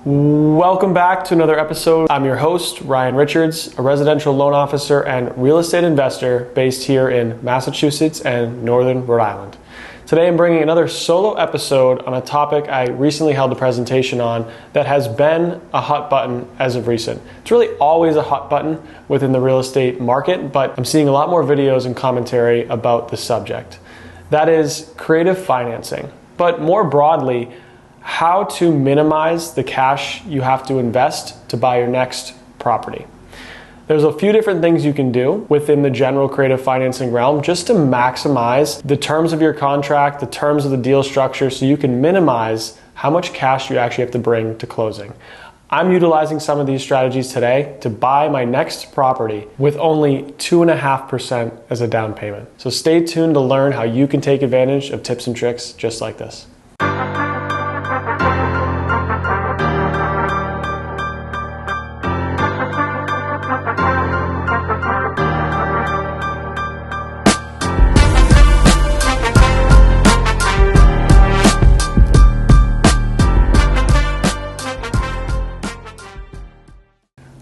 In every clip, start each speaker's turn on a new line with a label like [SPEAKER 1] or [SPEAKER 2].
[SPEAKER 1] Welcome back to another episode. I'm your host, Ryan Richards, a residential loan officer and real estate investor based here in Massachusetts and Northern Rhode Island. Today I'm bringing another solo episode on a topic I recently held a presentation on that has been a hot button as of recent. It's really always a hot button within the real estate market, but I'm seeing a lot more videos and commentary about the subject. That is creative financing, but more broadly, how to minimize the cash you have to invest to buy your next property. There's a few different things you can do within the general creative financing realm just to maximize the terms of your contract, the terms of the deal structure, so you can minimize how much cash you actually have to bring to closing. I'm utilizing some of these strategies today to buy my next property with only 2.5% as a down payment. So stay tuned to learn how you can take advantage of tips and tricks just like this.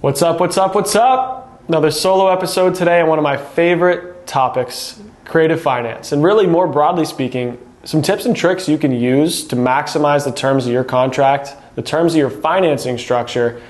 [SPEAKER 1] What's up? Another solo episode today on one of my favorite topics, creative finance. And really more broadly speaking, some tips and tricks you can use to maximize the terms of your contract, the terms of your financing structure,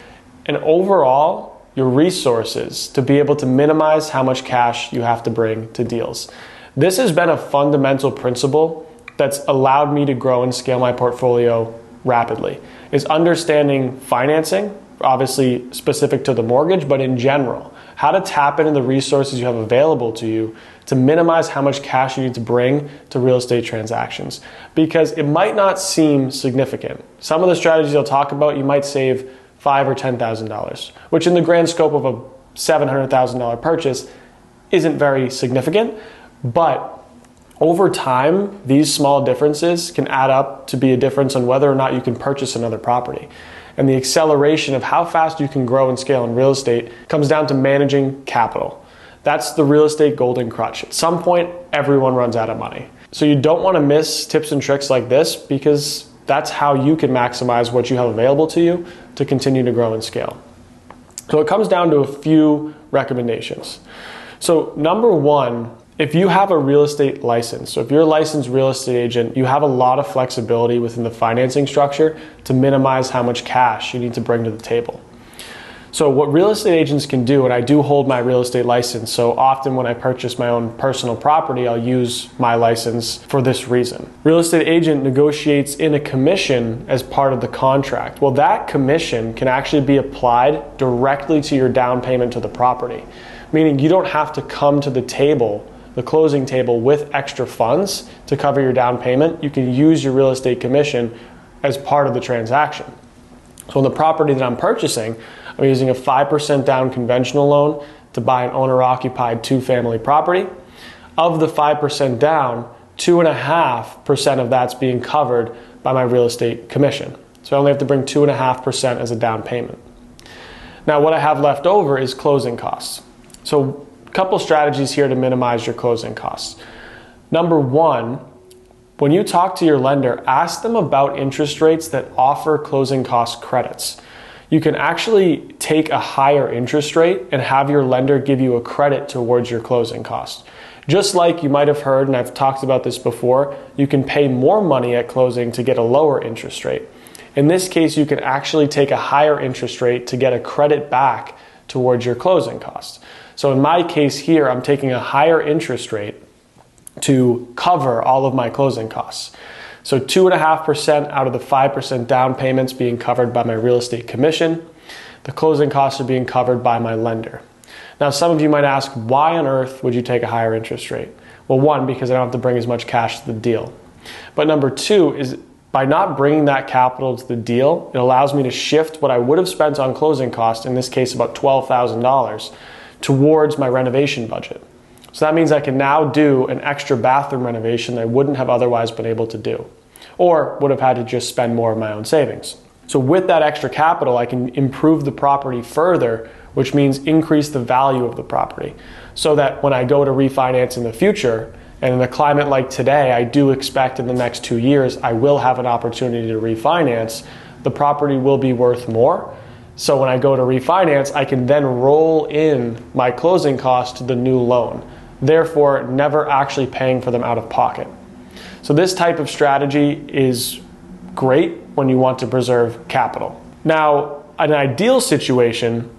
[SPEAKER 1] and overall your resources to be able to minimize how much cash you have to bring to deals. This has been a fundamental principle that's allowed me to grow and scale my portfolio rapidly, is understanding financing, obviously specific to the mortgage, but in general, how to tap into the resources you have available to you to minimize how much cash you need to bring to real estate transactions. Because it might not seem significant. Some of the strategies I'll talk about, you might save $5,000 or $10,000, which in the grand scope of a $700,000 purchase isn't very significant, but over time, these small differences can add up to be a difference on whether or not you can purchase another property. And the acceleration of how fast you can grow and scale in real estate comes down to managing capital. That's the real estate golden crutch. At some point, everyone runs out of money. So you don't want to miss tips and tricks like this because that's how you can maximize what you have available to you to continue to grow and scale. So it comes down to a few recommendations. So number one, if you have a real estate license, so if you're a licensed real estate agent, you have a lot of flexibility within the financing structure to minimize how much cash you need to bring to the table. So what real estate agents can do, and I do hold my real estate license, so often when I purchase my own personal property, I'll use my license for this reason. Real estate agent negotiates in a commission as part of the contract. Well, that commission can actually be applied directly to your down payment to the property, meaning you don't have to come to the table, the closing table, with extra funds to cover your down payment. You can use your real estate commission as part of the transaction. So in the property that I'm purchasing, I'm using a 5% down conventional loan to buy an owner-occupied two-family property. Of the 5% down, 2.5% of that's being covered by my real estate commission. So I only have to bring 2.5% as a down payment. Now what I have left over is closing costs. So a couple strategies here to minimize your closing costs. Number one, when you talk to your lender, ask them about interest rates that offer closing cost credits. You can actually take a higher interest rate and have your lender give you a credit towards your closing cost. Just like you might have heard, and I've talked about this before, you can pay more money at closing to get a lower interest rate. In this case, you can actually take a higher interest rate to get a credit back towards your closing costs. So in my case here, I'm taking a higher interest rate to cover all of my closing costs. So 2.5% out of the 5% down payments being covered by my real estate commission. The closing costs are being covered by my lender. Now, some of you might ask, why on earth would you take a higher interest rate? Well, one, because I don't have to bring as much cash to the deal. But number two is by not bringing that capital to the deal, it allows me to shift what I would have spent on closing costs, in this case about $12,000, towards my renovation budget. So that means I can now do an extra bathroom renovation that I wouldn't have otherwise been able to do, or would have had to just spend more of my own savings. So with that extra capital, I can improve the property further, which means increase the value of the property, so that when I go to refinance in the future, and in a climate like today, I do expect in the next 2 years, I will have an opportunity to refinance. the property will be worth more. So when I go to refinance, I can then roll in my closing costs to the new loan, therefore never actually paying for them out of pocket. So this type of strategy is great when you want to preserve capital. Now, in an ideal situation,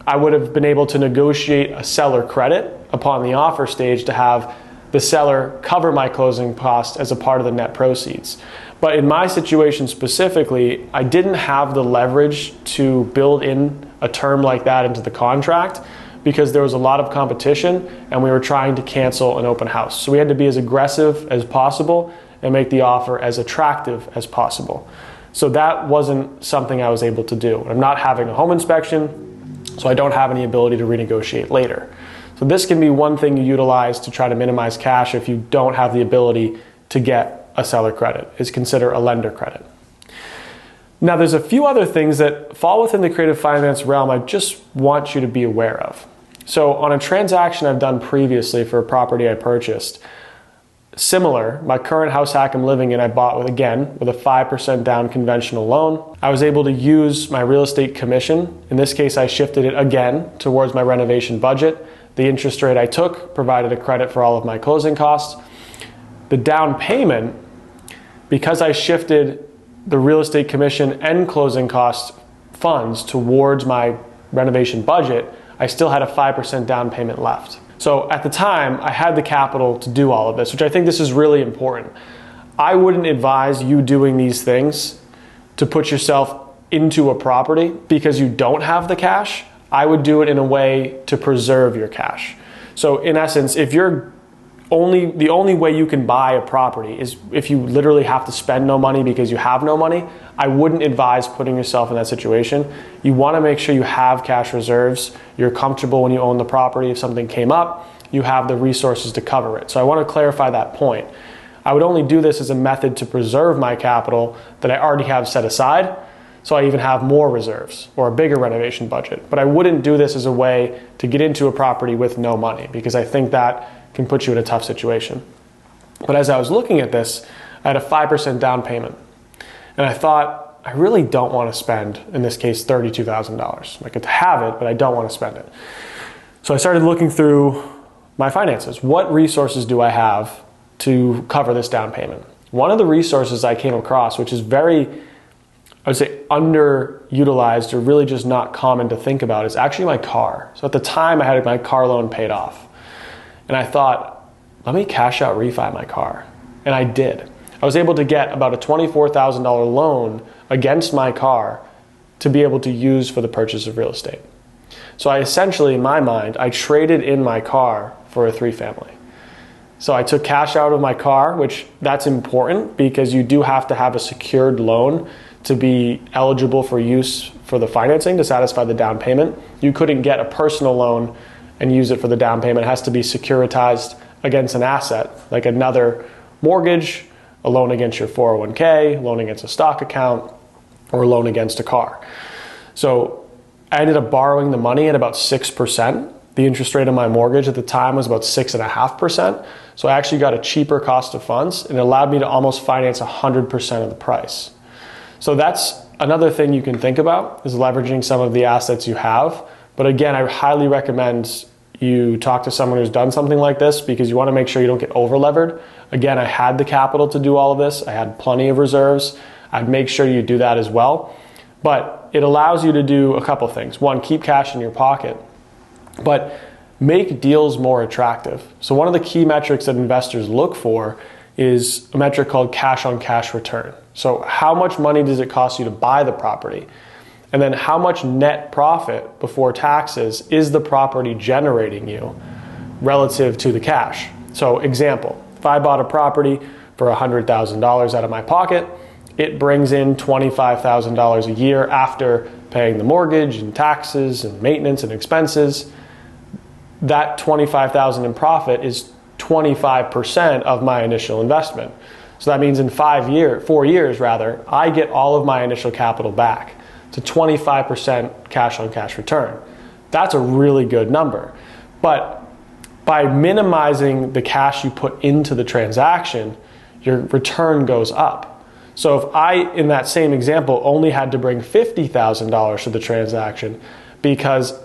[SPEAKER 1] I would have been able to negotiate a seller credit upon the offer stage to have the seller cover my closing costs as a part of the net proceeds. But in my situation specifically, I didn't have the leverage to build in a term like that into the contract because there was a lot of competition and we were trying to cancel an open house. So we had to be as aggressive as possible and make the offer as attractive as possible. So that wasn't something I was able to do. I'm not having a home inspection, so I don't have any ability to renegotiate later. So this can be one thing you utilize to try to minimize cash if you don't have the ability to get a seller credit, is consider a lender credit. Now there's a few other things that fall within the creative finance realm I just want you to be aware of. So on a transaction I've done previously for a property I purchased, similar, my current house hack I'm living in, I bought with a 5% down conventional loan. I was able to use my real estate commission. In this case, I shifted it again towards my renovation budget. The interest rate I took provided a credit for all of my closing costs. The down payment, because I shifted the real estate commission and closing cost funds towards my renovation budget, I still had a 5% down payment left. So at the time, I had the capital to do all of this, which I think this is really important. I wouldn't advise you doing these things to put yourself into a property because you don't have the cash. I would do it in a way to preserve your cash. So in essence, if the only way you can buy a property is if you literally have to spend no money because you have no money, I wouldn't advise putting yourself in that situation. You want to make sure you have cash reserves. You're comfortable when you own the property. If something came up, you have the resources to cover it. So I want to clarify that point. I would only do this as a method to preserve my capital that I already have set aside, so I even have more reserves or a bigger renovation budget. But I wouldn't do this as a way to get into a property with no money, because I think that can put you in a tough situation. But as I was looking at this, I had a 5% down payment. And I thought, I really don't want to spend, in this case, $32,000. I could have it, but I don't want to spend it. So I started looking through my finances. What resources do I have to cover this down payment? One of the resources I came across, which is very, I would say, underutilized or really just not common to think about, is actually my car. So at the time, I had my car loan paid off. And I thought, let me cash out refi my car. And I did. I was able to get about a $24,000 loan against my car to be able to use for the purchase of real estate. So I essentially, in my mind, I traded in my car for a 3-family. So I took cash out of my car, which that's important because you do have to have a secured loan to be eligible for use for the financing to satisfy the down payment. You couldn't get a personal loan and use it for the down payment. It has to be securitized against an asset, like another mortgage, a loan against your 401k, a loan against a stock account, or a loan against a car. So I ended up borrowing the money at about 6%. The interest rate on my mortgage at the time was about 6.5%. So I actually got a cheaper cost of funds, and it allowed me to almost finance 100% of the price. So that's another thing you can think about, is leveraging some of the assets you have. But again, I highly recommend you talk to someone who's done something like this because you want to make sure you don't get over-levered. Again, I had the capital to do all of this. I had plenty of reserves. I'd make sure you do that as well. But it allows you to do a couple things. One, keep cash in your pocket, but make deals more attractive. So one of the key metrics that investors look for is a metric called cash on cash return. So how much money does it cost you to buy the property? And then how much net profit before taxes is the property generating you relative to the cash? So example, if I bought a property for $100,000 out of my pocket, it brings in $25,000 a year after paying the mortgage and taxes and maintenance and expenses. That $25,000 in profit is 25% of my initial investment. So that means in 4 years, I get all of my initial capital back. To 25% cash on cash return. That's a really good number. But by minimizing the cash you put into the transaction, your return goes up. So if I, in that same example, only had to bring $50,000 to the transaction because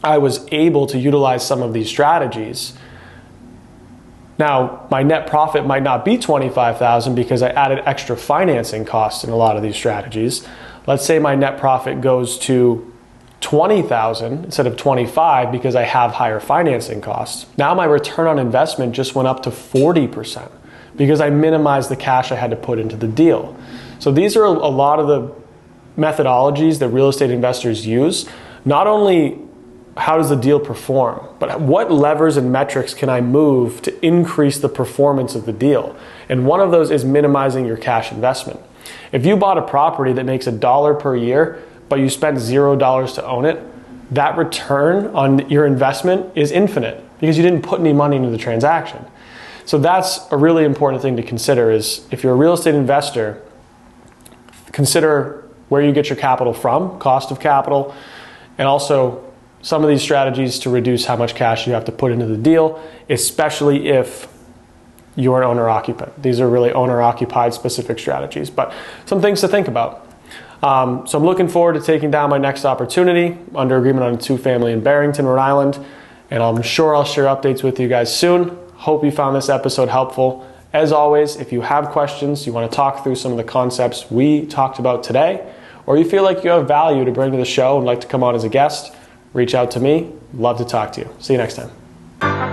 [SPEAKER 1] I was able to utilize some of these strategies, now my net profit might not be $25,000 because I added extra financing costs in a lot of these strategies. Let's say my net profit goes to $20,000 instead of $25,000 because I have higher financing costs. Now my return on investment just went up to 40% because I minimized the cash I had to put into the deal. So these are a lot of the methodologies that real estate investors use. Not only how does the deal perform, but what levers and metrics can I move to increase the performance of the deal? And one of those is minimizing your cash investment. If you bought a property that makes $1 per year, but you spent $0 to own it, that return on your investment is infinite because you didn't put any money into the transaction. So that's a really important thing to consider is if you're a real estate investor, consider where you get your capital from, cost of capital, and also some of these strategies to reduce how much cash you have to put into the deal, especially if you're an owner-occupant. These are really owner-occupied specific strategies, but some things to think about. So I'm looking forward to taking down my next opportunity under agreement on a 2-family in Barrington, Rhode Island, and I'm sure I'll share updates with you guys soon. Hope you found this episode helpful. As always, if you have questions, you want to talk through some of the concepts we talked about today, or you feel like you have value to bring to the show and like to come on as a guest, reach out to me. Love to talk to you. See you next time.